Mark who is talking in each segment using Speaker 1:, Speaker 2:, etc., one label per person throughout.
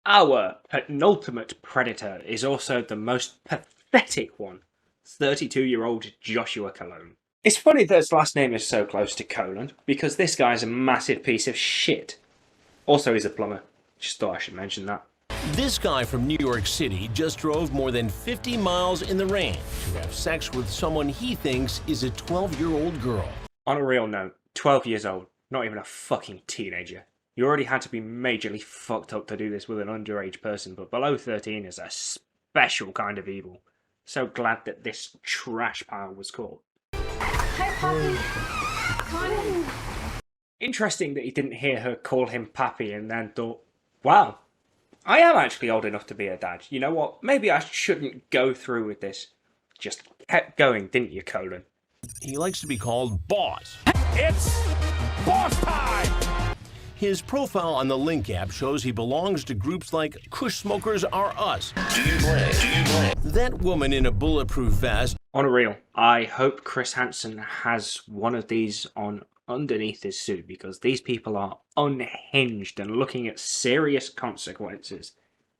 Speaker 1: Our penultimate predator is also the most pathetic one. 32-year-old Joshua Cologne. It's funny that his last name is so close to Colon, because this guy's a massive piece of shit. Also, he's a plumber. Just thought I should mention that.
Speaker 2: This guy from New York City just drove more than 50 miles in the rain to have sex with someone he thinks is a 12-year-old girl.
Speaker 1: On a real note, 12 years old, not even a fucking teenager. You already had to be majorly fucked up to do this with an underage person, but below 13 is a special kind of evil. So glad that this trash pile was caught.
Speaker 3: Hi, Poppy. Come on in.
Speaker 1: Interesting that he didn't hear her call him Pappy and then thought, wow, I am actually old enough to be a dad. You know what? Maybe I shouldn't go through with this. Just kept going, didn't you, Colin?
Speaker 2: He likes to be called Boss.
Speaker 4: It's boss time!
Speaker 2: His profile on the Link app shows he belongs to groups like Kush Smokers Are Us.
Speaker 4: Do you play?
Speaker 2: That woman in a bulletproof vest.
Speaker 1: On a real, I hope Chris Hansen has one of these on underneath his suit, because these people are unhinged and looking at serious consequences.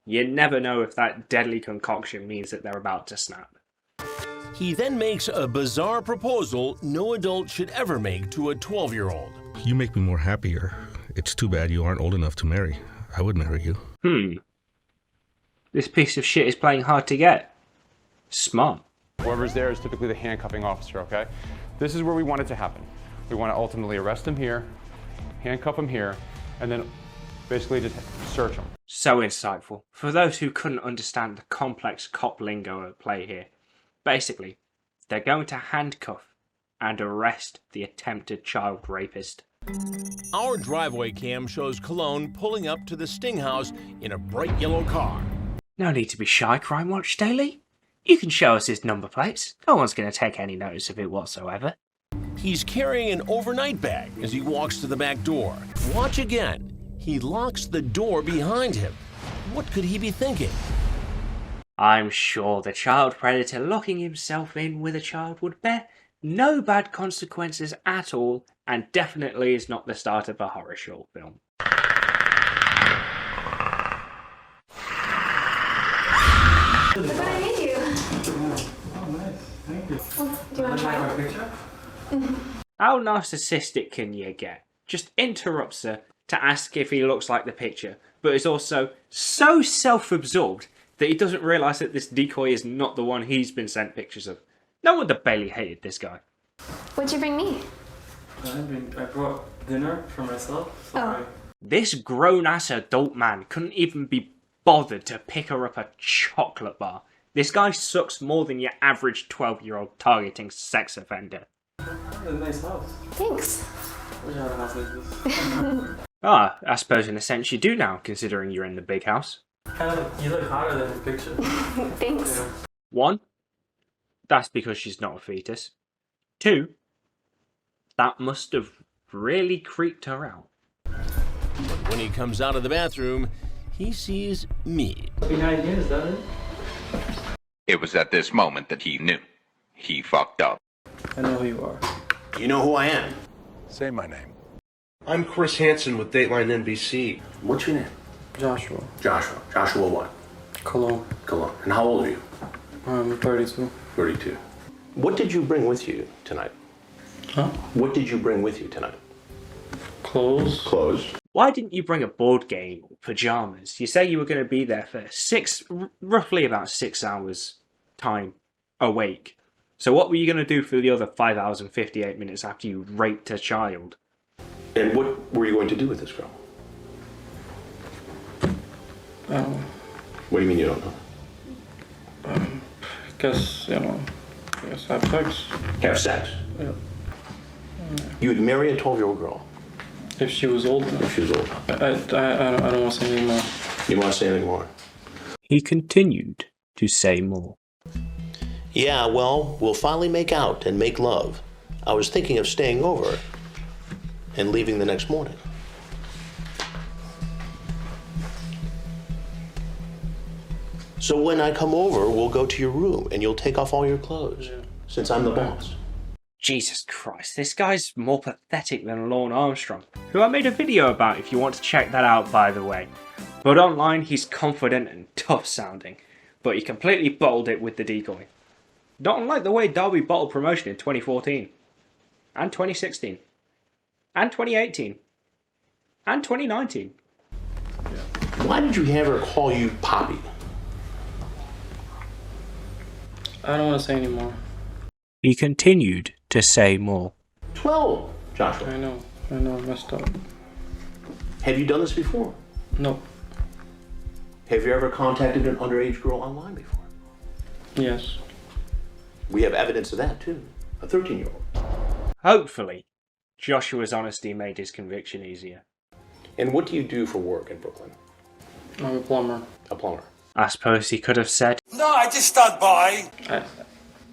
Speaker 1: You never know if that deadly concoction means that they're about to snap.
Speaker 2: He then makes a bizarre proposal no adult should ever make to a 12-year-old.
Speaker 5: You make me more happier. It's too bad you aren't old enough to marry. I would marry you.
Speaker 1: This piece of shit is playing hard to get. Smart.
Speaker 6: Whoever's there is typically the handcuffing officer, okay? This is where we want it to happen. We want to ultimately arrest him here, handcuff him here, and then basically just search him.
Speaker 1: So insightful. For those who couldn't understand the complex cop lingo at play here, basically, they're going to handcuff and arrest the attempted child rapist.
Speaker 2: Our driveway cam shows Cologne pulling up to the Sting house in a bright yellow car.
Speaker 1: No need to be shy, Crime Watch Daily. You can show us his number plates. No one's going to take any notice of it whatsoever.
Speaker 2: He's carrying an overnight bag as he walks to the back door. Watch again. He locks the door behind him. What could he be thinking?
Speaker 1: I'm sure the child predator locking himself in with a child would bear no bad consequences at all, and definitely is not the start of a horror short film.
Speaker 3: Look what I made you.
Speaker 7: Oh, nice. Thank you.
Speaker 3: Do you want to try
Speaker 7: My
Speaker 3: it?
Speaker 7: picture?
Speaker 1: How narcissistic can you get? Just interrupts her to ask if he looks like the picture, but is also so self-absorbed that he doesn't realise that this decoy is not the one he's been sent pictures of. No wonder Bailey hated this guy.
Speaker 3: What'd you bring me?
Speaker 7: I brought dinner for myself. So
Speaker 3: Oh.
Speaker 1: This grown-ass adult man couldn't even be bothered to pick her up a chocolate bar. This guy sucks more than your average 12-year-old targeting sex offender.
Speaker 7: a nice house.
Speaker 3: Thanks.
Speaker 7: I wish I had a house like this.
Speaker 1: I suppose in a sense you do now, considering you're in the big house.
Speaker 7: You look hotter than the picture.
Speaker 3: Thanks.
Speaker 7: Yeah.
Speaker 1: 1, that's because she's not a fetus. 2, that must have really creeped her out.
Speaker 2: When he comes out of the bathroom, he sees me.
Speaker 7: Behind you, is that it?
Speaker 8: It was at this moment that he knew. He fucked up.
Speaker 7: I know who you are.
Speaker 9: You know who I am?
Speaker 4: Say my name.
Speaker 10: I'm Chris Hansen with Dateline NBC.
Speaker 9: What's your name?
Speaker 7: Joshua.
Speaker 9: Joshua. Joshua what?
Speaker 7: Cologne.
Speaker 9: Cologne. And how old are you?
Speaker 7: I'm 32.
Speaker 9: 32. What did you bring with you tonight?
Speaker 7: Huh?
Speaker 9: What did you bring with you tonight?
Speaker 7: Clothes.
Speaker 9: Clothes.
Speaker 1: Why didn't you bring a board game or pyjamas? You say you were going to be there for roughly about 6 hours time awake. So what were you going to do for the other 5 hours and 58 minutes after you raped a child?
Speaker 9: And what were you going to do with this girl? What do you mean you don't know?
Speaker 7: Guess, guess have sex.
Speaker 9: Have sex?
Speaker 7: Yeah.
Speaker 9: You would marry a 12-year-old girl
Speaker 7: If she was old enough.
Speaker 9: if she was old enough.
Speaker 7: I don't want to say anything more.
Speaker 9: You want to say anything more?
Speaker 1: He continued to say more.
Speaker 9: Yeah, well, we'll finally make out and make love. I was thinking of staying over and leaving the next morning. So when I come over, we'll go to your room and you'll take off all your clothes, since I'm the boss.
Speaker 1: Jesus Christ, this guy's more pathetic than Lorne Armstrong, who I made a video about if you want to check that out, by the way. But online he's confident and tough sounding, but he completely bottled it with the decoy. Not unlike the way Darby bottled promotion in 2014, and 2016, and 2018, and 2019.
Speaker 9: Why did you have her call you Poppy?
Speaker 7: I don't want to say anymore.
Speaker 1: He continued to say more.
Speaker 9: 12, Joshua.
Speaker 7: I know, I messed up.
Speaker 9: Have you done this before?
Speaker 7: Nope.
Speaker 9: Have you ever contacted an underage girl online before?
Speaker 7: Yes.
Speaker 9: We have evidence of that too. A 13-year-old.
Speaker 1: Hopefully, Joshua's honesty made his conviction easier.
Speaker 9: And what do you do for work in Brooklyn?
Speaker 7: I'm a plumber.
Speaker 9: A plumber.
Speaker 1: I suppose he could have said,
Speaker 4: No, I just stopped by.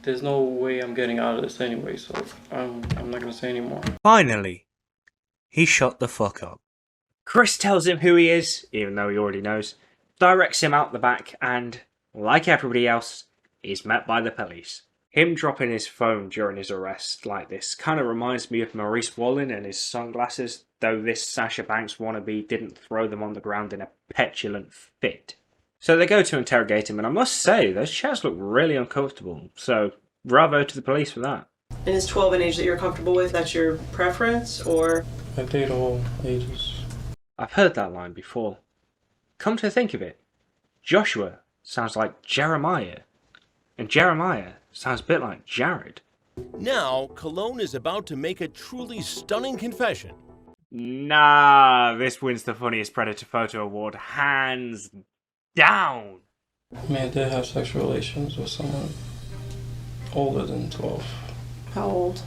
Speaker 7: There's no way I'm getting out of this anyway, so I'm not gonna say anymore.
Speaker 1: Finally, he shut the fuck up. Chris tells him who he is, even though he already knows, directs him out the back, and, like everybody else, is met by the police. Him dropping his phone during his arrest like this kind of reminds me of Maurice Wallin and his sunglasses, though this Sasha Banks wannabe didn't throw them on the ground in a petulant fit. So they go to interrogate him, and I must say, those chairs look really uncomfortable, so bravo to the police for that.
Speaker 11: And is 12 an age that you're comfortable with? That's your preference, or?
Speaker 7: I date all ages.
Speaker 1: I've heard that line before. Come to think of it, Joshua sounds like Jeremiah, and Jeremiah sounds a bit like Jared.
Speaker 2: Now, Cologne is about to make a truly stunning confession.
Speaker 1: Nah, this wins the Funniest Predator Photo Award, hands down.
Speaker 7: I mean, I did have sexual relations with someone older than 12.
Speaker 11: How old?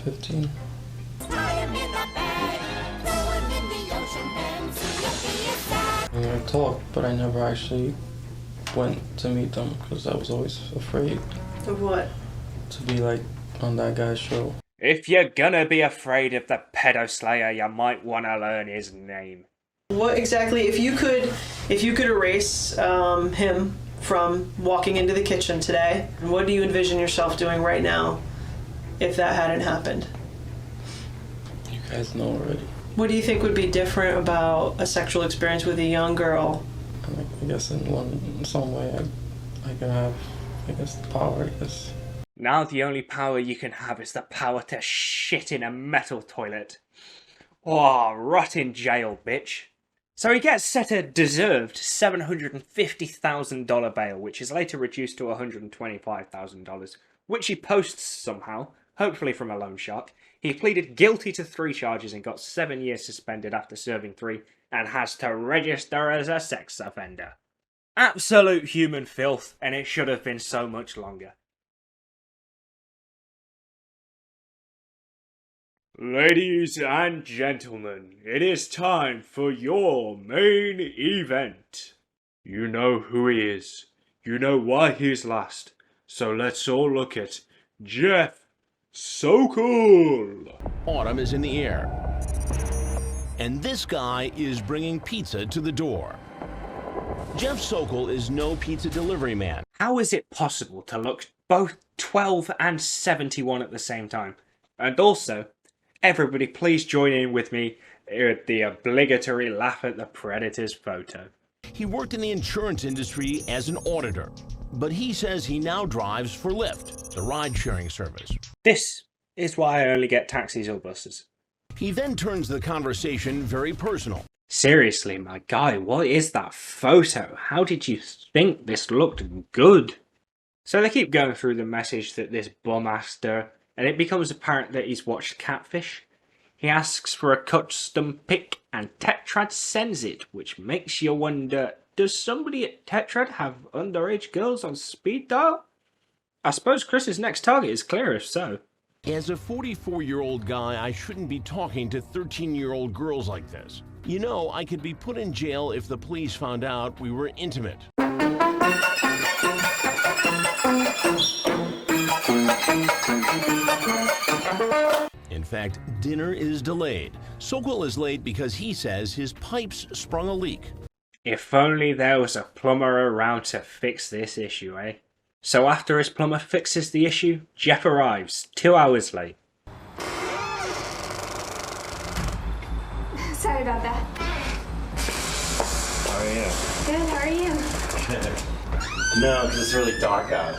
Speaker 7: 15. I mean, I talked, but I never actually went to meet them because I was always afraid.
Speaker 11: Of what?
Speaker 7: To be like on that guy's show.
Speaker 1: If you're gonna be afraid of the pedo slayer, you might want to learn his name.
Speaker 11: What exactly, if you could erase him from walking into the kitchen today, what do you envision yourself doing right now if that hadn't happened?
Speaker 7: You guys know already.
Speaker 11: What do you think would be different about a sexual experience with a young girl?
Speaker 7: I guess in some way I can have, the power, I guess.
Speaker 1: Now the only power you can have is the power to shit in a metal toilet. Oh, rot in jail, bitch. So he gets set a deserved $750,000 bail, which is later reduced to $125,000, which he posts somehow, hopefully from a loan shark. He pleaded guilty to 3 charges and got 7 years suspended after serving 3, and has to register as a sex offender. Absolute human filth, and it should have been so much longer. Ladies and gentlemen, it is time for your main event. You know who he is. You know why he's last. So let's all look at Jeff Sokol.
Speaker 2: Autumn is in the air. And this guy is bringing pizza to the door. Jeff Sokol is no pizza delivery man.
Speaker 1: How is it possible to look both 12 and 71 at the same time? And also, everybody please join in with me with the obligatory laugh at the Predator's photo.
Speaker 2: He worked in the insurance industry as an auditor, but he says he now drives for Lyft, the ride-sharing service.
Speaker 1: This is why I only get taxis or buses.
Speaker 2: He then turns the conversation very personal.
Speaker 1: Seriously, my guy, what is that photo? How did you think this looked good? So they keep going through the message that this bum asked her, and it becomes apparent that he's watched Catfish. He asks for a custom pic, and Tetrad sends it, which makes you wonder, does somebody at Tetrad have underage girls on speed dial? I suppose Chris's next target is clear if so.
Speaker 2: As a 44-year-old guy, I shouldn't be talking to 13-year-old girls like this. You know, I could be put in jail if the police found out we were intimate. In fact, dinner is delayed. Sokol is late because he says his pipes sprung a leak.
Speaker 1: If only there was a plumber around to fix this issue, eh? So after his plumber fixes the issue, Jeff arrives 2 hours late.
Speaker 3: Sorry about that.
Speaker 12: How are you?
Speaker 3: Good, how are you?
Speaker 12: No, because it's really dark out.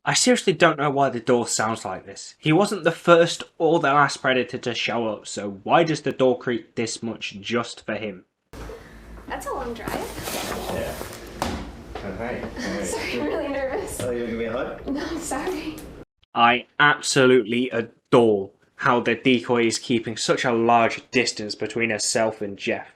Speaker 1: I seriously don't know why the door sounds like this. He wasn't the first or the last predator to show up, so why does the door creak this much just for him?
Speaker 3: That's a long drive.
Speaker 12: Yeah. Alright.
Speaker 3: Sorry, I'm really nervous.
Speaker 12: Oh, you gonna give me a hug?
Speaker 3: No, I'm sorry.
Speaker 1: I absolutely adore how the decoy is keeping such a large distance between herself and Jeff.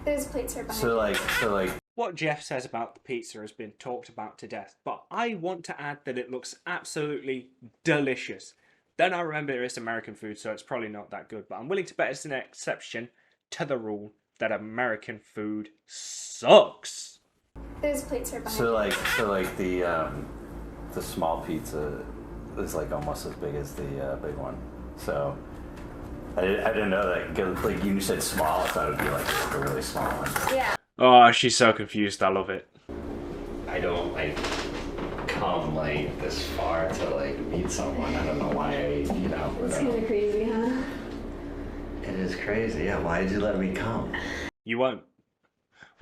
Speaker 3: Those plates are behind.
Speaker 12: So like.
Speaker 1: What Jeff says about the pizza has been talked about to death, but I want to add that it looks absolutely delicious. Then I remember it's American food, so it's probably not that good, but I'm willing to bet it's an exception to the rule that American food sucks.
Speaker 3: Those plates are behind.
Speaker 12: So like the small pizza is like almost as big as the big one. So I didn't know that. 'Cause, like you said small, I thought it would be like a really small one.
Speaker 3: Yeah.
Speaker 1: Oh, she's so confused. I love it.
Speaker 13: I don't like come like this far to like meet someone. I don't know why I,
Speaker 3: It's kind of crazy, huh?
Speaker 13: It is crazy. Yeah, why did you let me come?
Speaker 1: You won't.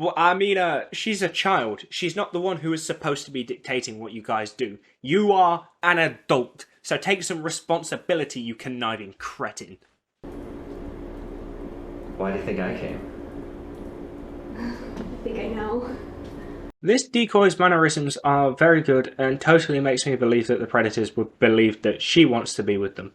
Speaker 1: Well, I mean, she's a child. She's not the one who is supposed to be dictating what you guys do. You are an adult, so take some responsibility, you conniving cretin.
Speaker 13: Why do you think I came?
Speaker 3: I think I know.
Speaker 1: This decoy's mannerisms are very good and totally makes me believe that the predators would believe that she wants to be with them.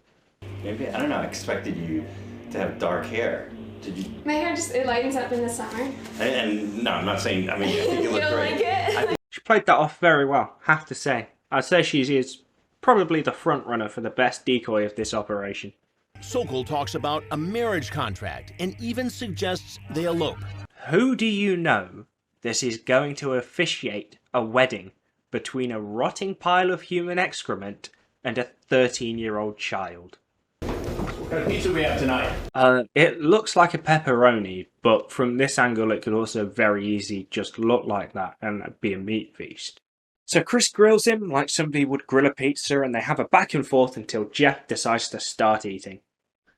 Speaker 13: Maybe, I don't know, I expected you to have dark hair. Did you?
Speaker 3: My hair it lightens up in the summer.
Speaker 13: And no, I'm not saying, I mean, I think you
Speaker 3: You
Speaker 13: look
Speaker 3: don't
Speaker 13: great.
Speaker 3: like it?
Speaker 1: She played that off very well, have to say. I'd say she is probably the front runner for the best decoy of this operation.
Speaker 2: Sokol talks about a marriage contract and even suggests they elope.
Speaker 1: Who do you know that is going to officiate a wedding between a rotting pile of human excrement and a 13-year-old child?
Speaker 13: What kind of pizza we have tonight?
Speaker 1: It looks like a pepperoni, but from this angle it could also very easily just look like that and be a meat feast. So Chris grills him like somebody would grill a pizza, and they have a back and forth until Jeff decides to start eating.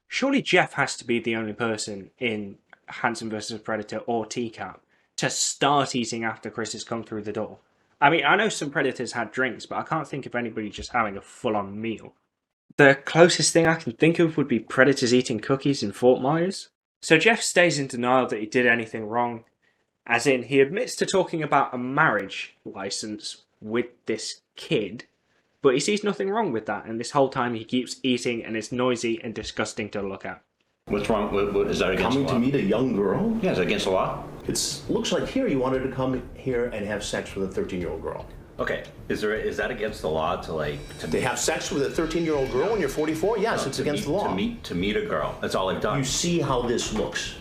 Speaker 1: Surely Jeff has to be the only person in Hansen vs. Predator or TCAP to start eating after Chris has come through the door. I mean, I know some Predators had drinks, but I can't think of anybody just having a full-on meal. The closest thing I can think of would be Predators eating cookies in Fort Myers. So Jeff stays in denial that he did anything wrong, as in he admits to talking about a marriage license with this kid, but he sees nothing wrong with that, and this whole time he keeps eating and it's noisy and disgusting to look at.
Speaker 9: What's wrong? What is that against the law? Coming to meet a young girl?
Speaker 13: Yeah, is that against the law?
Speaker 9: It looks like here you wanted to come here and have sex with a 13-year-old girl.
Speaker 13: Okay, is that against the law to
Speaker 9: have sex with a 13-year-old girl when you're 44? Yes, it's against the law.
Speaker 13: To meet a girl. That's all I've done.
Speaker 9: You see how this looks.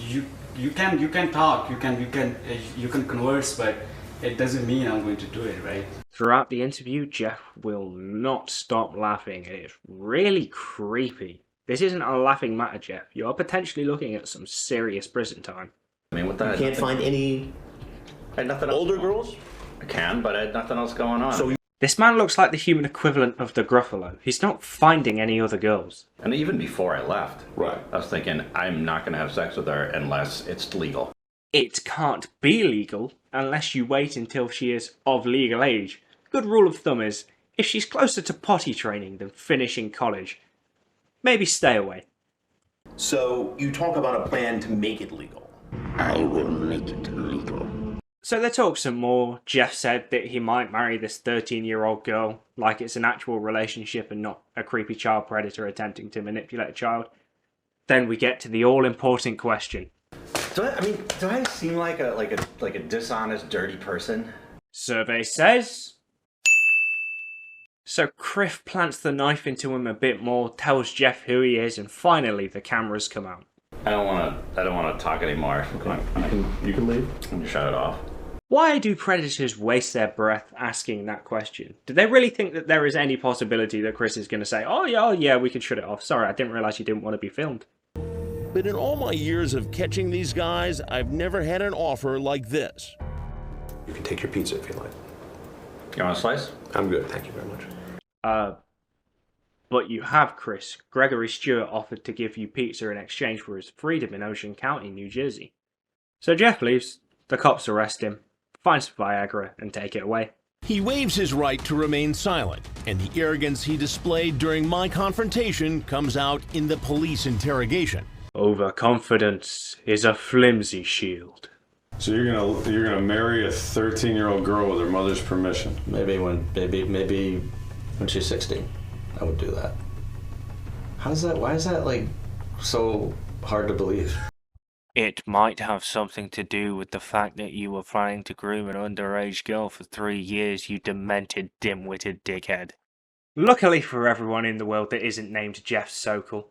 Speaker 14: You can talk, you can converse, but it doesn't mean I'm going to do it, right?
Speaker 1: Throughout the interview, Jeff will not stop laughing, and it's really creepy. This isn't a laughing matter, Jeff. You're potentially looking at some serious prison time.
Speaker 13: I mean, what the?
Speaker 9: You can't find any older girls?
Speaker 13: I can, but I had nothing else going on.
Speaker 1: This man looks like the human equivalent of the Gruffalo. He's not finding any other girls.
Speaker 13: And even before I left,
Speaker 9: right,
Speaker 13: I was thinking, I'm not going to have sex with her unless it's legal.
Speaker 1: It can't be legal unless you wait until she is of legal age. Good rule of thumb is, if she's closer to potty training than finishing college, maybe stay away.
Speaker 9: So you talk about a plan to make it legal. I will make it legal.
Speaker 1: So they talk some more. Jeff said that he might marry this 13-year-old girl, like it's an actual relationship and not a creepy child predator attempting to manipulate a child. Then we get to the all-important question.
Speaker 13: Do I seem like a dishonest, dirty person?
Speaker 1: Survey says. So Criff plants the knife into him a bit more, tells Jeff who he is, and finally the cameras come out.
Speaker 13: I don't want to talk anymore.
Speaker 9: Okay. You can leave.
Speaker 13: I'm gonna shut it off.
Speaker 1: Why do predators waste their breath asking that question? Do they really think that there is any possibility that Chris is going to say, oh yeah, we can shut it off. Sorry, I didn't realize you didn't want to be filmed.
Speaker 2: But in all my years of catching these guys, I've never had an offer like this.
Speaker 9: You can take your pizza if you like.
Speaker 13: You want a slice?
Speaker 9: I'm good, thank you very much.
Speaker 1: But you have, Chris. Gregory Stewart offered to give you pizza in exchange for his freedom in Ocean County, New Jersey. So Jeff leaves, the cops arrest him, find some Viagra, and take it away.
Speaker 2: He waives his right to remain silent, and the arrogance he displayed during my confrontation comes out in the police interrogation.
Speaker 1: Overconfidence is a flimsy shield.
Speaker 15: So you're gonna marry a 13-year-old girl with her mother's permission?
Speaker 13: Maybe when she's 16, I would do that. Why is that like so hard to believe?
Speaker 16: It might have something to do with the fact that you were planning to groom an underage girl for 3 years, you demented, dim-witted dickhead.
Speaker 1: Luckily for everyone in the world that isn't named Jeff Sokol,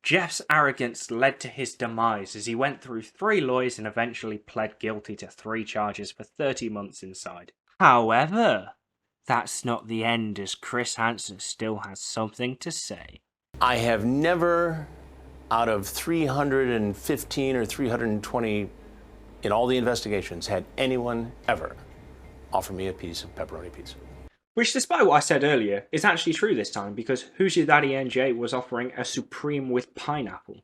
Speaker 1: Jeff's arrogance led to his demise as he went through 3 lawyers and eventually pled guilty to 3 charges for 30 months inside. However, that's not the end, as Chris Hansen still has something to say.
Speaker 9: I have never, out of 315 or 320 in all the investigations, had anyone ever offer me a piece of pepperoni pizza.
Speaker 1: Which, despite what I said earlier, is actually true this time, because Who's Your Daddy NJ was offering a Supreme with pineapple.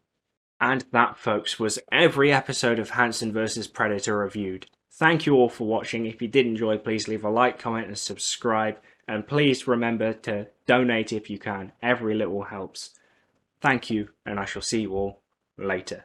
Speaker 1: And that, folks, was every episode of Hansen vs. Predator reviewed. Thank you all for watching. If you did enjoy, please leave a like, comment and subscribe. And please remember to donate if you can. Every little helps. Thank you, and I shall see you all later.